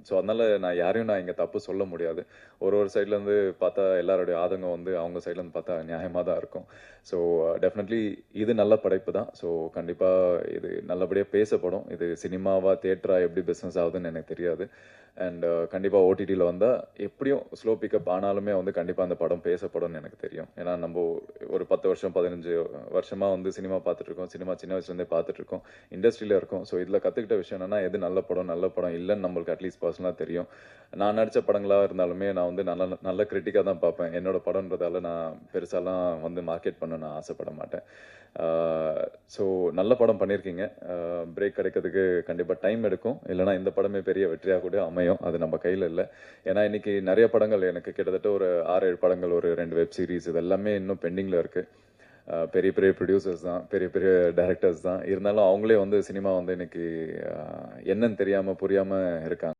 So அதனால நான் இங்கே தப்பு சொல்ல முடியாது. ஒரு சைட்லேருந்து பார்த்தா எல்லாருடைய ஆதங்கம் வந்து அவங்க சைட்லேருந்து பார்த்தா நியாயமாக தான் இருக்கும். ஸோ டெஃபினெட்லி இது நல்ல படைப்பு தான். ஸோ கண்டிப்பாக இது நல்லபடியாக பேசப்படும். இது சினிமாவா தியேட்டரா எப்படி பிஸ்னஸ் ஆகுதுன்னு எனக்கு தெரியாது. அண்ட் கண்டிப்பாக ஓடிடியில் வந்தால் எப்படியும் ஸ்லோ பிக்கப் ஆனாலுமே வந்து கண்டிப்பாக அந்த படம் பேசப்படும்னு எனக்கு தெரியும். ஏன்னா நம்ம ஒரு 10 வருஷம் 15 வருஷமாக வந்து சினிமா பார்த்துட்ருக்கோம். சினிமா சின்ன வயசுலேருந்தே பார்த்துட்ருக்கோம். இண்டஸ்ட்ரியில் இருக்கும். ஸோ இதில் கற்றுக்கிட்ட விஷயம் என்னன்னா, எது நல்ல படம் இல்லைன்னு நம்மளுக்கு அட்லீஸ்ட் பர்சனலாக தெரியும். நான் நடித்த படங்களாக இருந்தாலுமே நான் வந்து நல்ல கிரிட்டிக்காக தான் பார்ப்பேன். என்னோட படம்ன்றதால நான் பெருசாலாம் வந்து மார்க்கெட் பண்ண நான் ஆசைப்பட மாட்டேன். ஸோ நல்ல படம் பண்ணியிருக்கீங்க. பிரேக் கிடைக்கிறதுக்கு கண்டிப்பாக டைம் எடுக்கும். இல்லைனா இந்த படமே பெரிய வெற்றியாக கூட அமையும். அது நம்ம கையில் இல்லை. ஏன்னா இன்னைக்கு நிறைய படங்கள் எனக்கு கிட்டத்தட்ட ஒரு 6-7 படங்கள், ஒரு 2 வெப் சீரிஸ் இது எல்லாமே இன்னும் பெண்டிங்கில் இருக்குது. பெரிய பெரிய ப்ரொடியூசர்ஸ் தான், பெரிய பெரிய டைரக்டர்ஸ் தான். இருந்தாலும் அவங்களே வந்து சினிமா வந்து இன்னைக்கு என்னன்னு தெரியாமல் புரியாமல் இருக்காங்க.